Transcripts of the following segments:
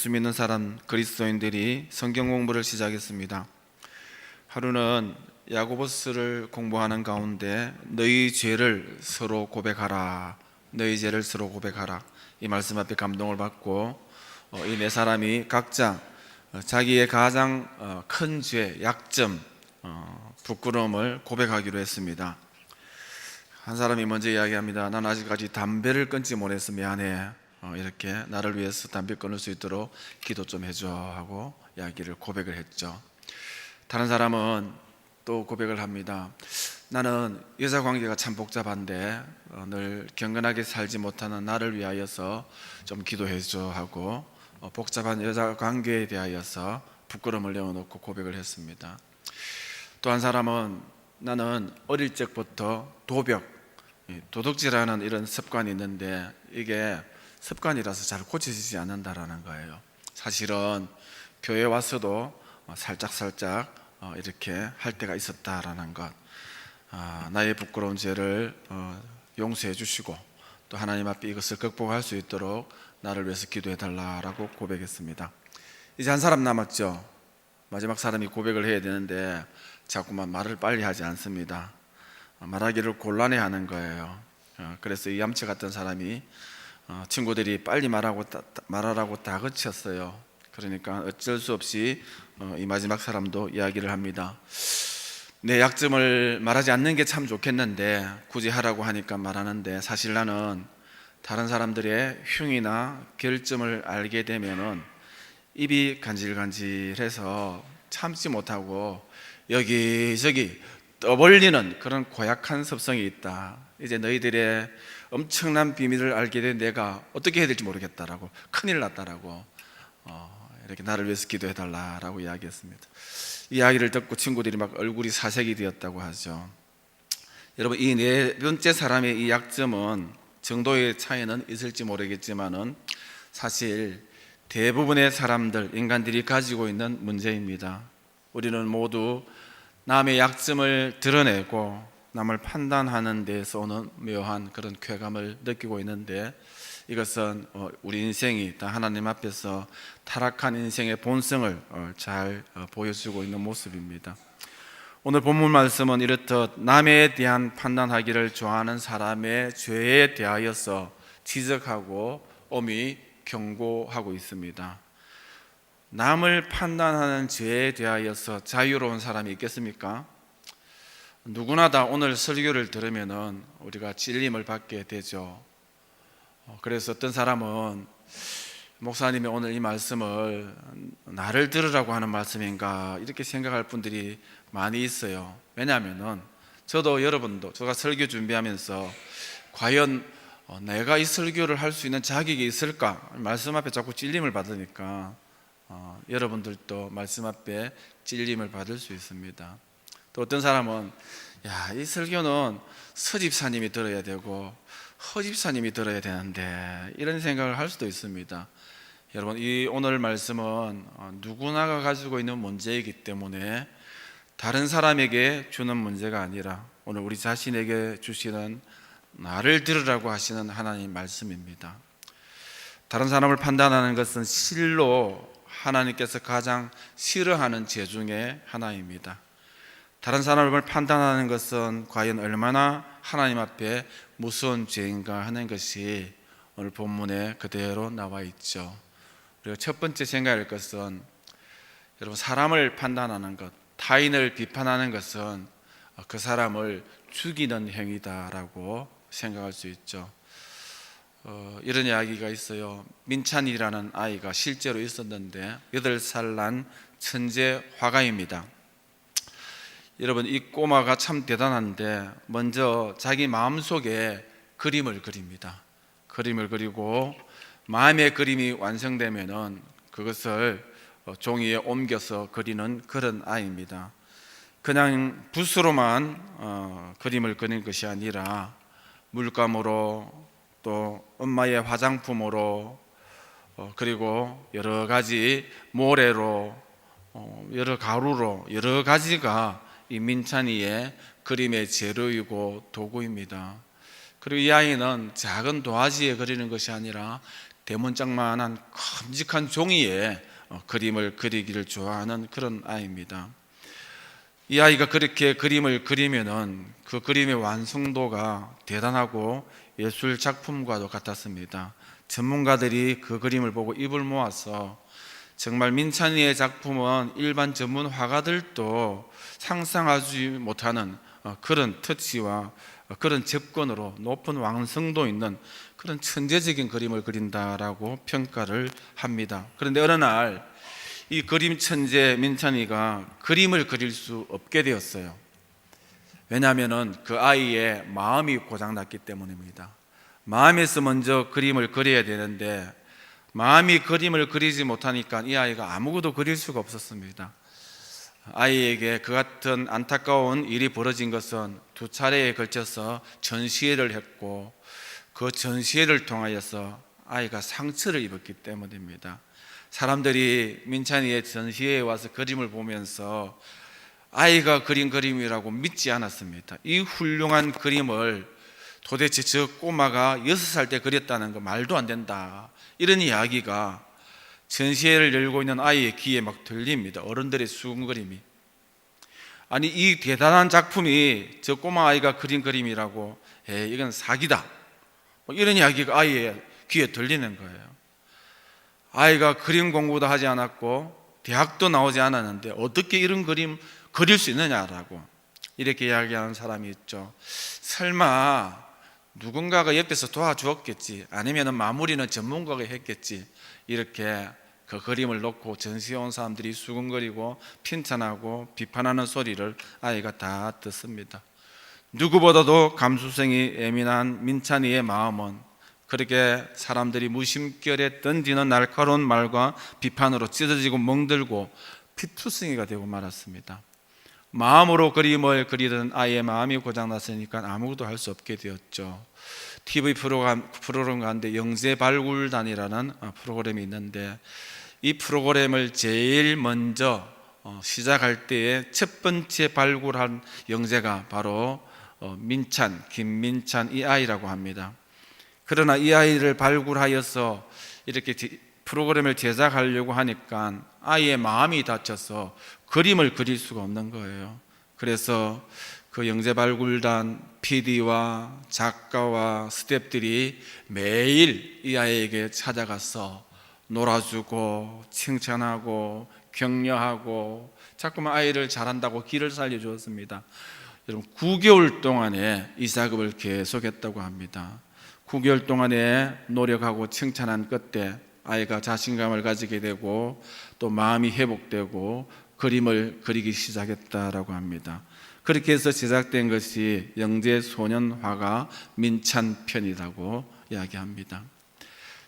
예수 믿는 사람 그리스도인들이 성경 공부를 시작했습니다. 하루는 야고보스를 공부하는 가운데 너희 죄를 서로 고백하라, 너희 죄를 서로 고백하라, 이 말씀 앞에 감동을 받고 이 네 사람이 각자 자기의 가장 큰 죄, 약점, 부끄러움을 고백하기로 했습니다. 한 사람이 먼저 이야기합니다. 난 아직까지 담배를 끊지 못해서 미안해. 이렇게 나를 위해서 담배 끊을 수 있도록 기도 좀 해줘 하고 이야기를 고백을 했죠. 다른 사람은 또 고백을 합니다. 나는 여자 관계가 참 복잡한데 늘 경건하게 살지 못하는 나를 위하여서 좀 기도해줘 하고 복잡한 여자 관계에 대하여서 부끄러움을 내어놓고 고백을 했습니다. 또 한 사람은 나는 어릴 적부터 도둑질하는 이런 습관이 있는데 이게 습관이라서 잘 고쳐지지 않는다라는 거예요. 사실은 교회 와서도 살짝 이렇게 할 때가 있었다라는 것, 나의 부끄러운 죄를 용서해 주시고 또 하나님 앞에 이것을 극복할 수 있도록 나를 위해서 기도해 달라라고 고백했습니다. 이제 한 사람 남았죠. 마지막 사람이 고백을 해야 되는데 자꾸만 말을 빨리 하지 않습니다. 말하기를 곤란해하는 거예요. 그래서 이 얌체 같은 사람이 친구들이 빨리 말하라고 다그쳤어요. 그러니까 어쩔 수 없이 이 마지막 사람도 이야기를 합니다. 내 약점을 말하지 않는 게 참 좋겠는데 굳이 하라고 하니까 말하는데 사실 나는 다른 사람들의 흉이나 결점을 알게 되면은 입이 간질간질해서 참지 못하고 여기저기 떠벌리는 그런 고약한 습성이 있다. 이제 너희들의 엄청난 비밀을 알게 된 내가 어떻게 해야 될지 모르겠다라고, 큰일 났다라고 이렇게 나를 위해서 기도해 달라라고 이야기했습니다. 이 이야기를 듣고 친구들이 막 얼굴이 사색이 되었다고 하죠. 여러분, 이 네 번째 사람의 이 약점은 정도의 차이는 있을지 모르겠지만은 사실 대부분의 사람들, 인간들이 가지고 있는 문제입니다. 우리는 모두 남의 약점을 드러내고 남을 판단하는 데서 오는 묘한 그런 쾌감을 느끼고 있는데 이것은 우리 인생이 다 하나님 앞에서 타락한 인생의 본성을 잘 보여주고 있는 모습입니다. 오늘 본문 말씀은 이렇듯 남에 대한 판단하기를 좋아하는 사람의 죄에 대하여서 지적하고 엄히 경고하고 있습니다. 남을 판단하는 죄에 대하여서 자유로운 사람이 있겠습니까? 누구나 다 오늘 설교를 들으면은 우리가 찔림을 받게 되죠. 그래서 어떤 사람은 목사님이 오늘 이 말씀을 나를 들으라고 하는 말씀인가 이렇게 생각할 분들이 많이 있어요. 왜냐하면은 저도 여러분도 제가 설교 준비하면서 과연 내가 이 설교를 할 수 있는 자격이 있을까 말씀 앞에 자꾸 찔림을 받으니까 여러분들도 말씀 앞에 찔림을 받을 수 있습니다. 또 어떤 사람은 이 설교는 서집사님이 들어야 되고 허집사님이 들어야 되는데 이런 생각을 할 수도 있습니다. 여러분, 이 오늘 말씀은 누구나가 가지고 있는 문제이기 때문에 다른 사람에게 주는 문제가 아니라 오늘 우리 자신에게 주시는 나를 들으라고 하시는 하나님 말씀입니다. 다른 사람을 판단하는 것은 실로 하나님께서 가장 싫어하는 죄 중에 하나입니다. 다른 사람을 판단하는 것은 과연 얼마나 하나님 앞에 무서운 죄인가 하는 것이 오늘 본문에 그대로 나와 있죠. 그리고 첫 번째 생각할 것은 여러분, 사람을 판단하는 것, 타인을 비판하는 것은 그 사람을 죽이는 행위다라고 생각할 수 있죠. 이런 이야기가 있어요. 민찬이라는 아이가 실제로 있었는데 8살 난 천재 화가입니다. 여러분, 이 꼬마가 참 대단한데 먼저 자기 마음속에 그림을 그립니다. 그림을 그리고 마음의 그림이 완성되면은 그것을 종이에 옮겨서 그리는 그런 아이입니다. 그냥 붓으로만 그림을 그리는 것이 아니라 물감으로 또 엄마의 화장품으로 그리고 여러 가지 모래로 여러 가루로 여러 가지가 이 민찬이의 그림의 재료이고 도구입니다. 그리고 이 아이는 작은 도화지에 그리는 것이 아니라 대문짝만한 큼직한 종이에 그림을 그리기를 좋아하는 그런 아이입니다. 이 아이가 그렇게 그림을 그리면은 그 그림의 완성도가 대단하고 예술 작품과도 같았습니다. 전문가들이 그 그림을 보고 입을 모아서 정말 민찬이의 작품은 일반 전문 화가들도 상상하지 못하는 그런 터치와 그런 접근으로 높은 완성도 있는 그런 천재적인 그림을 그린다라고 평가를 합니다. 그런데 어느 날 이 그림 천재 민찬이가 그림을 그릴 수 없게 되었어요. 왜냐하면 그 아이의 마음이 고장났기 때문입니다. 마음에서 먼저 그림을 그려야 되는데 마음이 그림을 그리지 못하니까 이 아이가 아무것도 그릴 수가 없었습니다. 아이에게 그 같은 안타까운 일이 벌어진 것은 두 차례에 걸쳐서 전시회를 했고 그 전시회를 통하여서 아이가 상처를 입었기 때문입니다. 사람들이 민찬이의 전시회에 와서 그림을 보면서 아이가 그린 그림이라고 믿지 않았습니다. 이 훌륭한 그림을 도대체 저 꼬마가 6살 때 그렸다는 거 말도 안 된다, 이런 이야기가 전시회를 열고 있는 아이의 귀에 막 들립니다. 어른들의 수군거림이. 아니, 이 대단한 작품이 저 꼬마 아이가 그린 그림이라고, 이건 사기다, 이런 이야기가 아이의 귀에 들리는 거예요. 아이가 그림 공부도 하지 않았고 대학도 나오지 않았는데 어떻게 이런 그림 그릴 수 있느냐라고 이렇게 이야기하는 사람이 있죠. 설마 누군가가 옆에서 도와주었겠지, 아니면 마무리는 전문가가 했겠지, 이렇게 그 그림을 놓고 전시해 온 사람들이 수근거리고 핀찬하고 비판하는 소리를 아이가 다 듣습니다. 누구보다도 감수성이 예민한 민찬이의 마음은 그렇게 사람들이 무심결에 던지는 날카로운 말과 비판으로 찢어지고 멍들고 피투성이가 되고 말았습니다. 마음으로 그림을 그리던 아이의 마음이 고장났으니까 아무것도 할 수 없게 되었죠. TV 프로그램 가운데 영재발굴단이라는 프로그램이 있는데 이 프로그램을 제일 먼저 시작할 때에 첫 번째 발굴한 영재가 바로 김민찬 이 아이라고 합니다. 그러나 이 아이를 발굴하여서 이렇게 프로그램을 제작하려고 하니까 아이의 마음이 다쳐서 그림을 그릴 수가 없는 거예요. 그래서 그 영재발굴단 PD와 작가와 스태프들이 매일 이 아이에게 찾아가서 놀아주고 칭찬하고 격려하고 자꾸만 아이를 잘한다고 길을 살려주었습니다. 여러분, 9개월 동안에 이 작업을 계속했다고 합니다. 9개월 동안에 노력하고 칭찬한 끝에 아이가 자신감을 가지게 되고 또 마음이 회복되고 그림을 그리기 시작했다라고 합니다. 그렇게 해서 제작된 것이 영재소년화가 민찬편이라고 이야기합니다.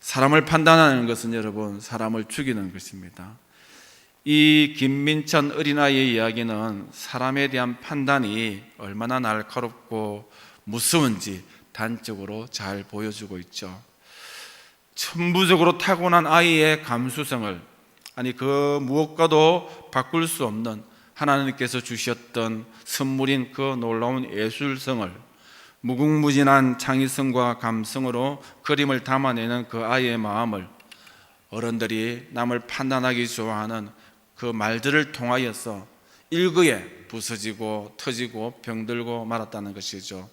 사람을 판단하는 것은 여러분, 사람을 죽이는 것입니다. 이 김민찬 어린아이의 이야기는 사람에 대한 판단이 얼마나 날카롭고 무서운지 단적으로 잘 보여주고 있죠. 천부적으로 타고난 아이의 감수성을, 아니 그 무엇과도 바꿀 수 없는 하나님께서 주셨던 선물인 그 놀라운 예술성을, 무궁무진한 창의성과 감성으로 그림을 담아내는 그 아이의 마음을 어른들이 남을 판단하기 좋아하는 그 말들을 통하여서 일거에 부서지고 터지고 병들고 말았다는 것이죠.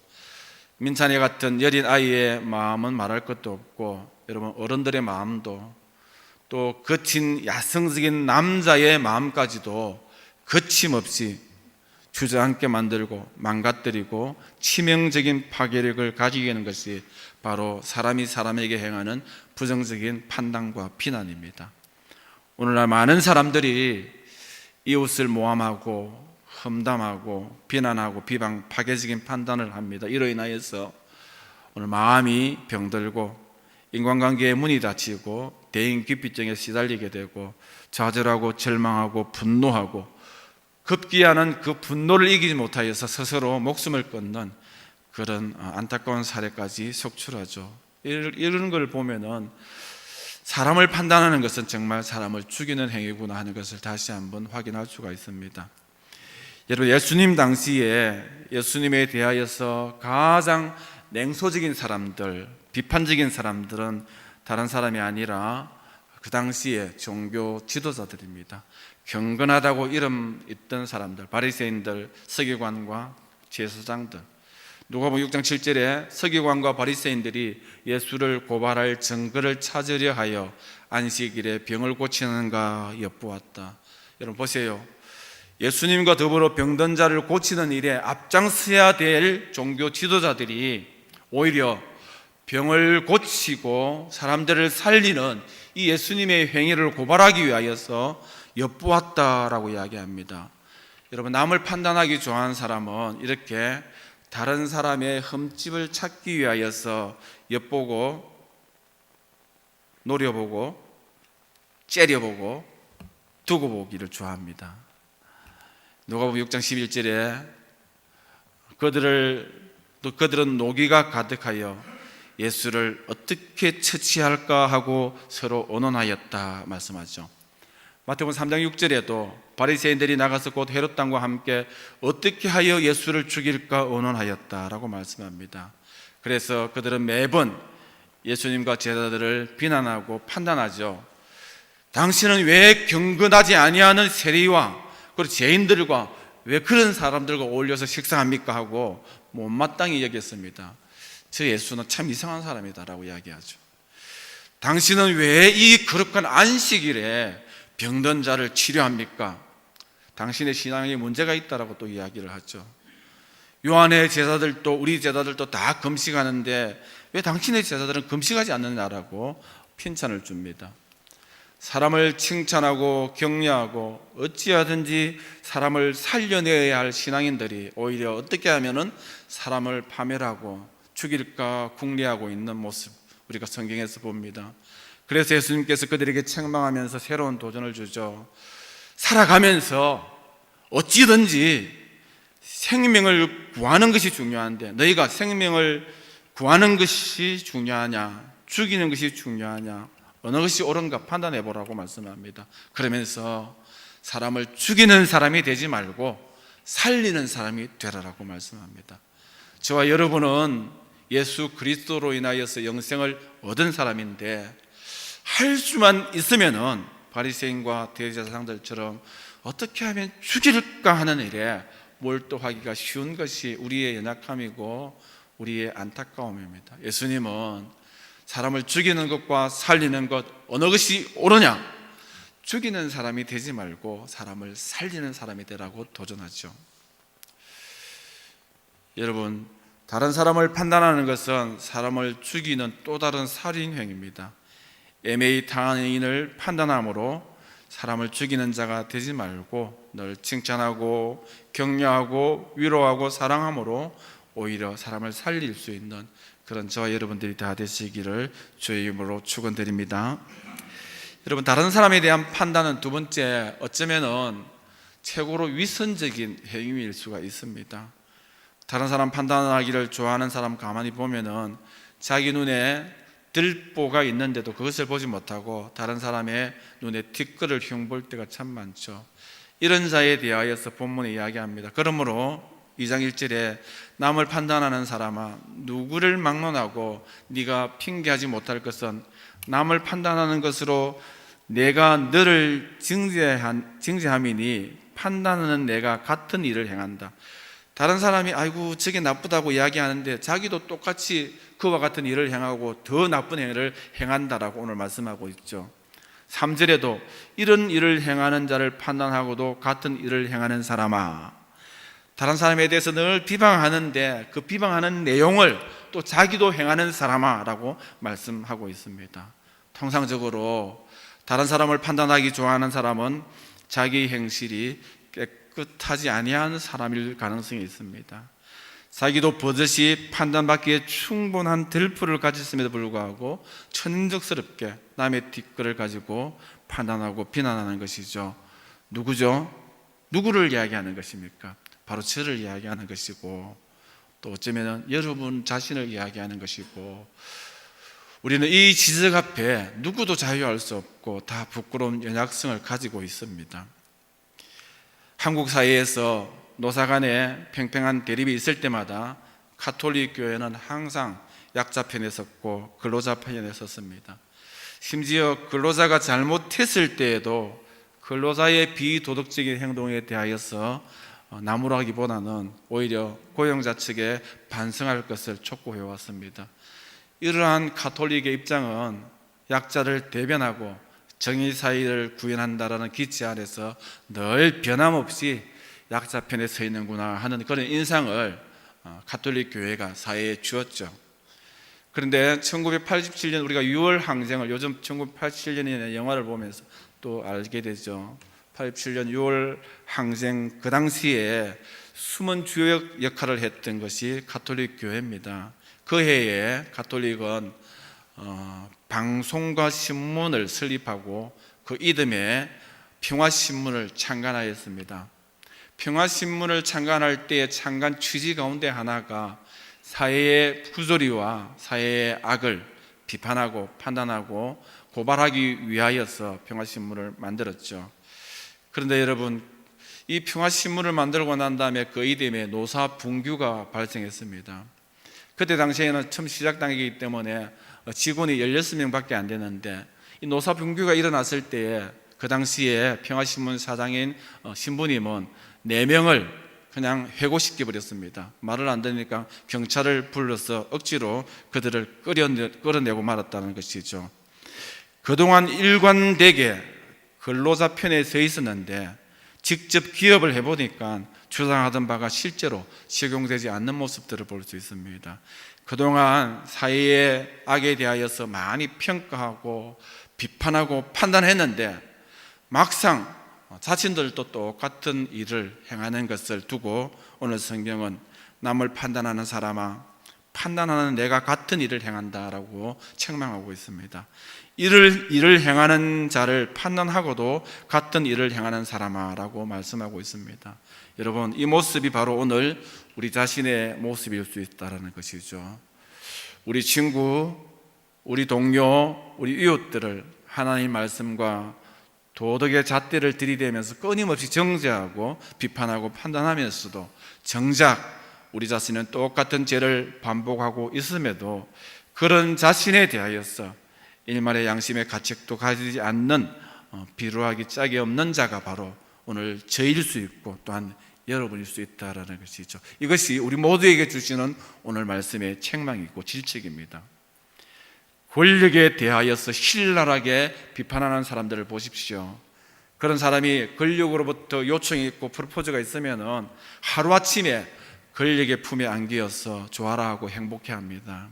민찬이 같은 여린 아이의 마음은 말할 것도 없고, 여러분 어른들의 마음도, 또 거친 야성적인 남자의 마음까지도 거침없이 주저앉게 만들고 망가뜨리고 치명적인 파괴력을 가지게 하는 것이 바로 사람이 사람에게 행하는 부정적인 판단과 비난입니다. 오늘날 많은 사람들이 이웃을 모함하고 험담하고 비난하고 비방, 파괴적인 판단을 합니다. 이로 인하여서 오늘 마음이 병들고 인간관계의 문이 닫히고 대인기피증에 시달리게 되고 좌절하고 절망하고 분노하고 급기야는 그 분노를 이기지 못하여서 스스로 목숨을 끊는 그런 안타까운 사례까지 속출하죠. 이런 걸 보면은 사람을 판단하는 것은 정말 사람을 죽이는 행위구나 하는 것을 다시 한번 확인할 수가 있습니다. 여러분, 예수님 당시에 예수님에 대하여서 가장 냉소적인 사람들, 비판적인 사람들은 다른 사람이 아니라 그 당시에 종교 지도자들입니다. 경건하다고 이름 있던 사람들, 바리새인들, 서기관과 제사장들. 누가복음 6장 7절에 서기관과 바리새인들이 예수를 고발할 증거를 찾으려 하여 안식일에 병을 고치는가 엿보았다. 여러분 보세요. 예수님과 더불어 병든 자를 고치는 일에 앞장서야 될 종교 지도자들이 오히려 병을 고치고 사람들을 살리는 이 예수님의 행위를 고발하기 위하여서 엿보았다라고 이야기합니다. 여러분, 남을 판단하기 좋아하는 사람은 이렇게 다른 사람의 흠집을 찾기 위하여서 엿보고 노려보고 째려보고 두고 보기를 좋아합니다. 누가복음 6장 11절에 그들은 노기가 가득하여 예수를 어떻게 처치할까 하고 서로 언론하였다 말씀하죠. 마태복음 3장 6절에도 바리새인들이 나가서 곧 헤롯 왕과 함께 어떻게 하여 예수를 죽일까 언론하였다라고 말씀합니다. 그래서 그들은 매번 예수님과 제자들을 비난하고 판단하죠. 당신은 왜 경건하지 아니하는 세리와 그리고 죄인들과 왜 그런 사람들과 어울려서 식사합니까 하고 못마땅히 여겼습니다. 저 예수는 참 이상한 사람이다라고 이야기하죠. 당신은 왜 이 거룩한 안식일에 병든 자를 치료합니까? 당신의 신앙에 문제가 있다라고 또 이야기를 하죠. 요한의 제자들도 우리 제자들도 다 금식하는데 왜 당신의 제자들은 금식하지 않느냐라고 핀찬을 줍니다. 사람을 칭찬하고 격려하고 어찌하든지 사람을 살려내야 할 신앙인들이 오히려 어떻게 하면은 사람을 파멸하고 죽일까 궁리하고 있는 모습 우리가 성경에서 봅니다. 그래서 예수님께서 그들에게 책망하면서 새로운 도전을 주죠. 살아가면서 어찌든지 생명을 구하는 것이 중요한데 너희가 생명을 구하는 것이 중요하냐 죽이는 것이 중요하냐 어느 것이 옳은가 판단해 보라고 말씀합니다. 그러면서 사람을 죽이는 사람이 되지 말고 살리는 사람이 되라라고 말씀합니다. 저와 여러분은 예수 그리스도로 인하여서 영생을 얻은 사람인데 할 수만 있으면은 바리새인과 대제사장들처럼 어떻게 하면 죽일까 하는 일에 몰두하기가 쉬운 것이 우리의 연약함이고 우리의 안타까움입니다. 예수님은 사람을 죽이는 것과 살리는 것 어느 것이 옳으냐? 죽이는 사람이 되지 말고 사람을 살리는 사람이 되라고 도전하죠. 여러분, 다른 사람을 판단하는 것은 사람을 죽이는 또 다른 살인 행위입니다. 애매히 타인을 판단함으로 사람을 죽이는 자가 되지 말고 늘 칭찬하고 격려하고 위로하고 사랑함으로 오히려 사람을 살릴 수 있는 그런 저와 여러분들이 다 되시기를 주의 이름으로 축원드립니다. 여러분, 다른 사람에 대한 판단은 두 번째 어쩌면은 최고로 위선적인 행위일 수가 있습니다. 다른 사람 판단하기를 좋아하는 사람 가만히 보면은 자기 눈에 들보가 있는데도 그것을 보지 못하고 다른 사람의 눈에 티끌을 흉볼 때가 참 많죠. 이런 자에 대하여서 본문에 이야기합니다. 그러므로 2장 1절에 남을 판단하는 사람아 누구를 막론하고 네가 핑계하지 못할 것은 남을 판단하는 것으로 내가 너를 징계함이니 판단하는 내가 같은 일을 행한다. 다른 사람이 아이고 저게 나쁘다고 이야기하는데 자기도 똑같이 그와 같은 일을 행하고 더 나쁜 행위를 행한다라고 오늘 말씀하고 있죠. 3절에도 이런 일을 행하는 자를 판단하고도 같은 일을 행하는 사람아, 다른 사람에 대해서 늘 비방하는데 그 비방하는 내용을 또 자기도 행하는 사람아 라고 말씀하고 있습니다. 통상적으로 다른 사람을 판단하기 좋아하는 사람은 자기 행실이 깨끗하지 아니한 사람일 가능성이 있습니다. 자기도 버젓이 판단받기에 충분한 들풀을 가졌음에도 불구하고 천인적스럽게 남의 뒷글을 가지고 판단하고 비난하는 것이죠. 누구죠? 누구를 이야기하는 것입니까? 바로 저를 이야기하는 것이고 또 어쩌면 여러분 자신을 이야기하는 것이고 우리는 이 지적 앞에 누구도 자유할 수 없고 다 부끄러운 연약성을 가지고 있습니다. 한국 사회에서 노사 간에 팽팽한 대립이 있을 때마다 가톨릭 교회는 항상 약자 편에 섰고 근로자 편에 섰습니다. 심지어 근로자가 잘못했을 때에도 근로자의 비도덕적인 행동에 대하여서 나무라기보다는 오히려 고용자 측에 반성할 것을 촉구해 왔습니다. 이러한 가톨릭의 입장은 약자를 대변하고 정의사회를 구현한다라는 기치 아래서 늘 변함없이 약자 편에 서 있는구나 하는 그런 인상을 가톨릭 교회가 사회에 주었죠. 그런데 1987년 우리가 6월 항쟁을 요즘 1987년의 영화를 보면서 또 알게 되죠. 87년 6월 항쟁 그 당시에 숨은 주역 역할을 했던 것이 가톨릭 교회입니다. 그 해에 가톨릭은 방송과 신문을 설립하고 그 이듬해 평화신문을 창간하였습니다. 평화신문을 창간할 때의 창간 취지 가운데 하나가 사회의 부조리와 사회의 악을 비판하고 판단하고 고발하기 위하여서 평화신문을 만들었죠. 그런데 여러분, 이 평화신문을 만들고 난 다음에 그 이듬해 노사분규가 발생했습니다. 그때 당시에는 처음 시작 단계이기 때문에 직원이 16명밖에 안 되는데 이 노사분규가 일어났을 때에 그 당시에 평화신문 사장인 신부님은 4명을 그냥 해고시켜 버렸습니다. 말을 안 들으니까 경찰을 불러서 억지로 그들을 끌어내고 말았다는 것이죠. 그동안 일관되게 근로자 편에 서 있었는데 직접 기업을 해보니까 주장하던 바가 실제로 적용되지 않는 모습들을 볼 수 있습니다. 그동안 사회의 악에 대하여서 많이 평가하고 비판하고 판단했는데 막상 자신들도 똑같은 일을 행하는 것을 두고 오늘 성경은 남을 판단하는 사람아, 판단하는 내가 같은 일을 행한다라고 책망하고 있습니다. 일을 행하는 자를 판단하고도 같은 일을 행하는 사람아라고 말씀하고 있습니다. 여러분, 이 모습이 바로 오늘 우리 자신의 모습일 수 있다는 것이죠. 우리 친구, 우리 동료, 우리 이웃들을 하나님 말씀과 도덕의 잣대를 들이대면서 끊임없이 정죄하고 비판하고 판단하면서도 정작 우리 자신은 똑같은 죄를 반복하고 있음에도 그런 자신에 대하여서 일말의 양심의 가책도 가지지 않는 비루하기 짝이 없는 자가 바로 오늘 저일 수 있고 또한 여러분일 수 있다는 것이죠. 이것이 우리 모두에게 주시는 오늘 말씀의 책망이고 질책입니다. 권력에 대하여서 신랄하게 비판하는 사람들을 보십시오. 그런 사람이 권력으로부터 요청이 있고 프로포즈가 있으면 하루아침에 권력의 품에 안기어서 좋아라 하고 행복해합니다.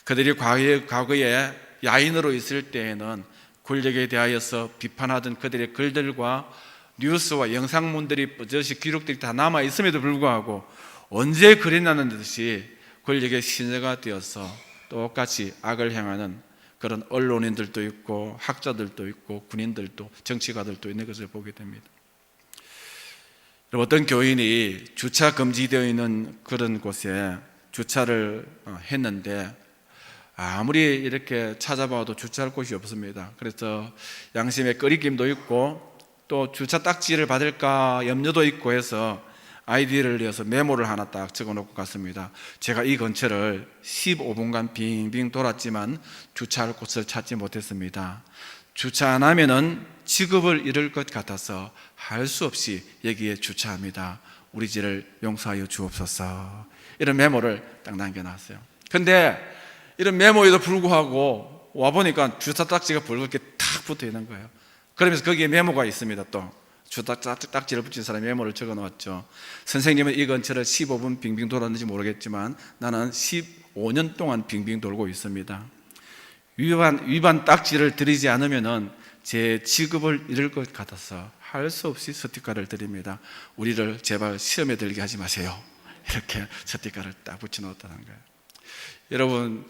그들이 과거에 야인으로 있을 때에는 권력에 대하여서 비판하던 그들의 글들과 뉴스와 영상문들이 버젓이 기록들이 다 남아있음에도 불구하고 언제 그랬나는 듯이 권력의 시녀가 되어서 똑같이 악을 행하는 그런 언론인들도 있고 학자들도 있고 군인들도 정치가들도 있는 것을 보게 됩니다. 어떤 교인이 주차 금지되어 있는 그런 곳에 주차를 했는데 아무리 이렇게 찾아봐도 주차할 곳이 없습니다. 그래서 양심의 꺼리낌도 있고 또 주차 딱지를 받을까 염려도 있고 해서 아이디를 내어서 메모를 하나 딱 적어놓고 갔습니다. 제가 이 근처를 15분간 빙빙 돌았지만 주차할 곳을 찾지 못했습니다. 주차 안 하면은 직업을 잃을 것 같아서 할 수 없이 여기에 주차합니다. 우리 죄를 용서하여 주옵소서. 이런 메모를 딱 남겨놨어요. 근데 이런 메모에도 불구하고 와보니까 주차 딱지가 붉게 탁 붙어 있는 거예요. 그러면서 거기에 메모가 있습니다. 또 주차 딱지를 붙인 사람이 메모를 적어 놓았죠. 선생님은 이 근처를 15분 빙빙 돌았는지 모르겠지만 나는 15년 동안 빙빙 돌고 있습니다. 위반 딱지를 드리지 않으면 제 직업을 잃을 것 같아서 할 수 없이 스티커를 드립니다. 우리를 제발 시험에 들게 하지 마세요. 이렇게 스티커를 딱 붙여 놓았다는 거예요. 여러분,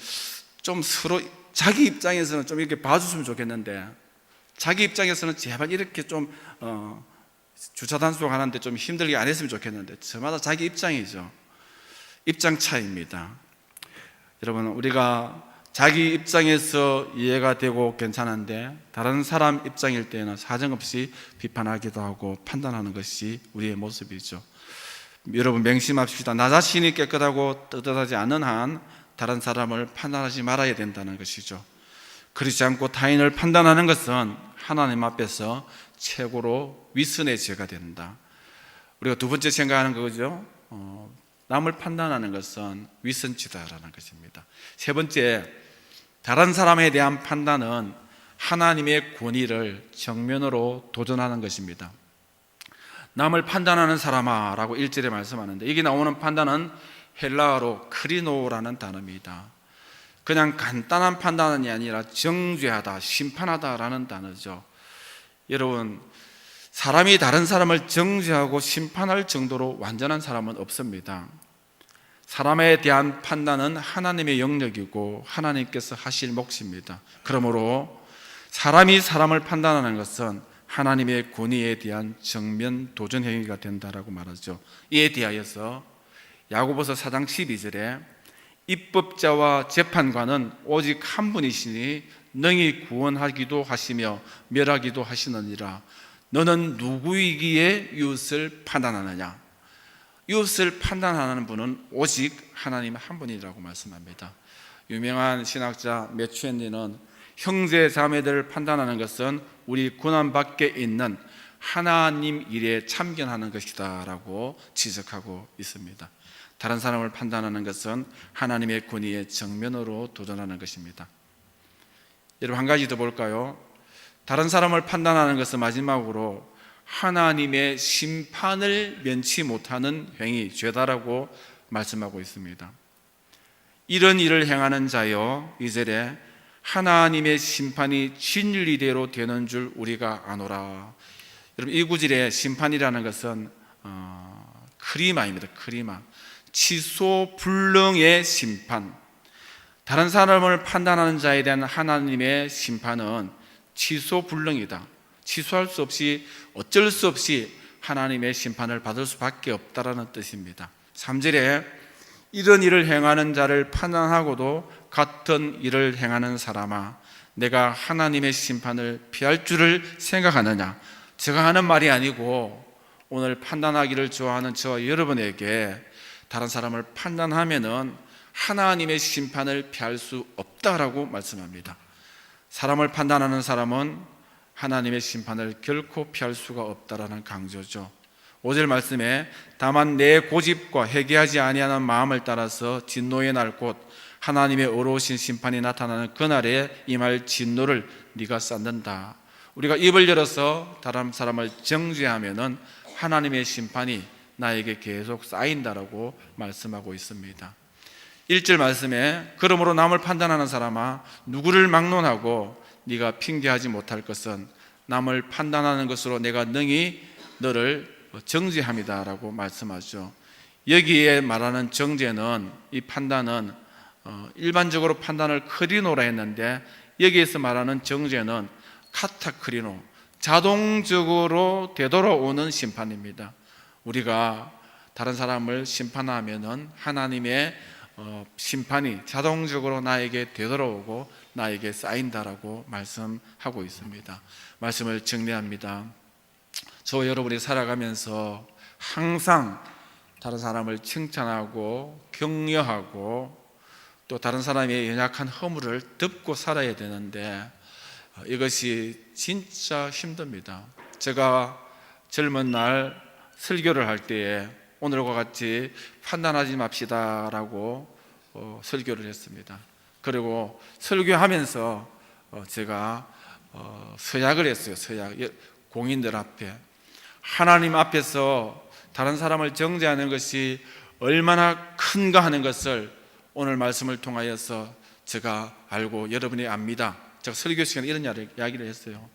좀 서로 자기 입장에서는 좀 이렇게 봐줬으면 좋겠는데 자기 입장에서는 제발 이렇게 좀 주차 단속하는데 좀 힘들게 안 했으면 좋겠는데 저마다 자기 입장이죠. 입장 차이입니다. 여러분, 우리가 자기 입장에서 이해가 되고 괜찮은데 다른 사람 입장일 때는 사정없이 비판하기도 하고 판단하는 것이 우리의 모습이죠. 여러분, 명심합시다. 나 자신이 깨끗하고 떳떳하지 않은 한 다른 사람을 판단하지 말아야 된다는 것이죠. 그렇지 않고 타인을 판단하는 것은 하나님 앞에서 최고로 위선의 죄가 된다. 우리가 두 번째 생각하는 거죠. 남을 판단하는 것은 위선죄다라는 것입니다. 세 번째, 다른 사람에 대한 판단은 하나님의 권위를 정면으로 도전하는 것입니다. 남을 판단하는 사람아 라고 1절에 말씀하는데, 여기 나오는 판단은 헬라어로 크리노라는 단어입니다. 그냥 간단한 판단이 아니라 정죄하다, 심판하다라는 단어죠. 여러분, 사람이 다른 사람을 정죄하고 심판할 정도로 완전한 사람은 없습니다. 사람에 대한 판단은 하나님의 영역이고 하나님께서 하실 몫입니다. 그러므로 사람이 사람을 판단하는 것은 하나님의 권위에 대한 정면 도전 행위가 된다라고 말하죠. 이에 대하여서 야고보서 4장 12절에 입법자와 재판관은 오직 한 분이시니 능히 구원하기도 하시며 멸하기도 하시느니라. 너는 누구이기에 이웃을 판단하느냐? 이웃을 판단하는 분은 오직 하나님 한 분이라고 말씀합니다. 유명한 신학자 매튜 헨리는 형제 자매들을 판단하는 것은 우리 고난 밖에 있는 하나님 일에 참견하는 것이다 라고 지적하고 있습니다. 다른 사람을 판단하는 것은 하나님의 권위에 정면으로 도전하는 것입니다. 여러분, 한 가지 더 볼까요? 다른 사람을 판단하는 것은 마지막으로 하나님의 심판을 면치 못하는 행위, 죄다라고 말씀하고 있습니다. 이런 일을 행하는 자여, 2절에 하나님의 심판이 진리대로 되는 줄 우리가 아노라. 여러분, 이 구절에 심판이라는 것은 크리마입니다. 크리마, 취소 불능의 심판. 다른 사람을 판단하는 자에 대한 하나님의 심판은 취소 불능이다. 취소할 수 없이, 어쩔 수 없이 하나님의 심판을 받을 수밖에 없다라는 뜻입니다. 3절에 이런 일을 행하는 자를 판단하고도 같은 일을 행하는 사람아, 내가 하나님의 심판을 피할 줄을 생각하느냐? 제가 하는 말이 아니고 오늘 판단하기를 좋아하는 저와 여러분에게 다른 사람을 판단하면은 하나님의 심판을 피할 수 없다라고 말씀합니다. 사람을 판단하는 사람은 하나님의 심판을 결코 피할 수가 없다라는 강조죠. 5절 말씀에 다만 내 고집과 회개하지 아니하는 마음을 따라서 진노의 날 곧 하나님의 어려우신 심판이 나타나는 그날에 임할 진노를 네가 쌓는다. 우리가 입을 열어서 다른 사람을 정죄하면은 하나님의 심판이 나에게 계속 쌓인다라고 말씀하고 있습니다. 1절 말씀에 그러므로 남을 판단하는 사람아, 누구를 막론하고 네가 핑계하지 못할 것은 남을 판단하는 것으로 내가 능히 너를 정죄함이다 라고 말씀하죠. 여기에 말하는 정죄는, 이 판단은 일반적으로 판단을 크리노라 했는데 여기에서 말하는 정죄는 카타크리노, 자동적으로 되돌아오는 심판입니다. 우리가 다른 사람을 심판하면은 하나님의 심판이 자동적으로 나에게 되돌아오고 나에게 쌓인다라고 말씀하고 있습니다. 말씀을 정리합니다. 저와 여러분이 살아가면서 항상 다른 사람을 칭찬하고 격려하고 또 다른 사람의 연약한 허물을 덮고 살아야 되는데 이것이 진짜 힘듭니다. 제가 젊은 날 설교를 할 때에 오늘과 같이 판단하지 맙시다라고 설교를 했습니다. 그리고 설교하면서 제가 서약을 했어요. 서약, 공인들 앞에. 하나님 앞에서 다른 사람을 정죄하는 것이 얼마나 큰가 하는 것을 오늘 말씀을 통하여서 제가 알고 여러분이 압니다. 제가 설교 시간에 이런 이야기를 했어요.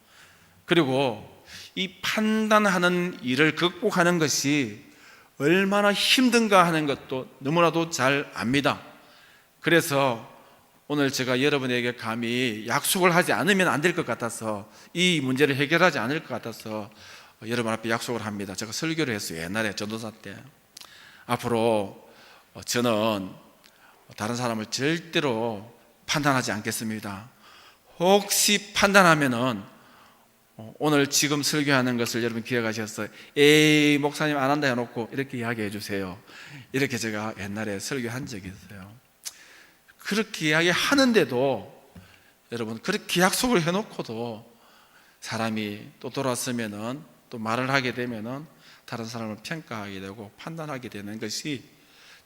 그리고 이 판단하는 일을 극복하는 것이 얼마나 힘든가 하는 것도 너무나도 잘 압니다. 그래서 오늘 제가 여러분에게 감히 약속을 하지 않으면 안 될 것 같아서, 이 문제를 해결하지 않을 것 같아서 여러분 앞에 약속을 합니다. 제가 설교를 했어요. 옛날에 전도사 때. 앞으로 저는 다른 사람을 절대로 판단하지 않겠습니다. 혹시 판단하면은 오늘 지금 설교하는 것을 여러분 기억하셔서 에이 목사님 안 한다 해놓고 이렇게 이야기해 주세요. 이렇게 제가 옛날에 설교한 적이 있어요. 그렇게 이야기하는데도 여러분 그렇게 약속을 해놓고도 사람이 또 돌아서면은 또 말을 하게 되면은 다른 사람을 평가하게 되고 판단하게 되는 것이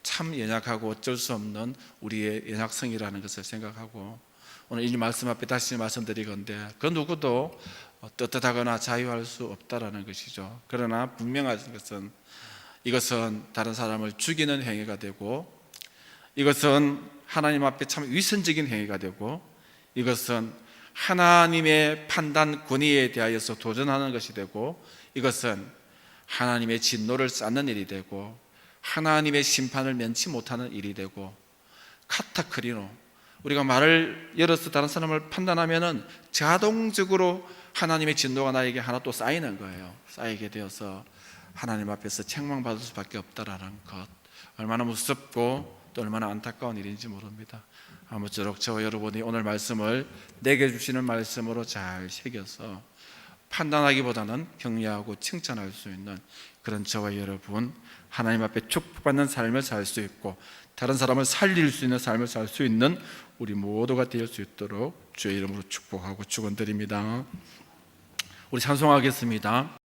참 연약하고 어쩔 수 없는 우리의 연약성이라는 것을 생각하고 오늘 이 말씀 앞에 다시 말씀드리건대 그 누구도 떳떳하거나 자유할 수 없다라는 것이죠. 그러나 분명한 것은 이것은 다른 사람을 죽이는 행위가 되고 이것은 하나님 앞에 참 위선적인 행위가 되고 이것은 하나님의 판단 권위에 대하여서 도전하는 것이 되고 이것은 하나님의 진노를 쌓는 일이 되고 하나님의 심판을 면치 못하는 일이 되고 카타크리노 우리가 말을 열어서 다른 사람을 판단하면은 자동적으로 하나님의 진노가 나에게 하나 또 쌓이는 거예요. 쌓이게 되어서 하나님 앞에서 책망받을 수밖에 없다라는 것 얼마나 무섭고 또 얼마나 안타까운 일인지 모릅니다. 아무쪼록 저와 여러분이 오늘 말씀을 내게 주시는 말씀으로 잘 새겨서 판단하기보다는 격려하고 칭찬할 수 있는 그런 저와 여러분 하나님 앞에 축복받는 삶을 살 수 있고 다른 사람을 살릴 수 있는 삶을 살 수 있는 우리 모두가 될 수 있도록 주의 이름으로 축복하고 축원드립니다. 우리 찬송하겠습니다.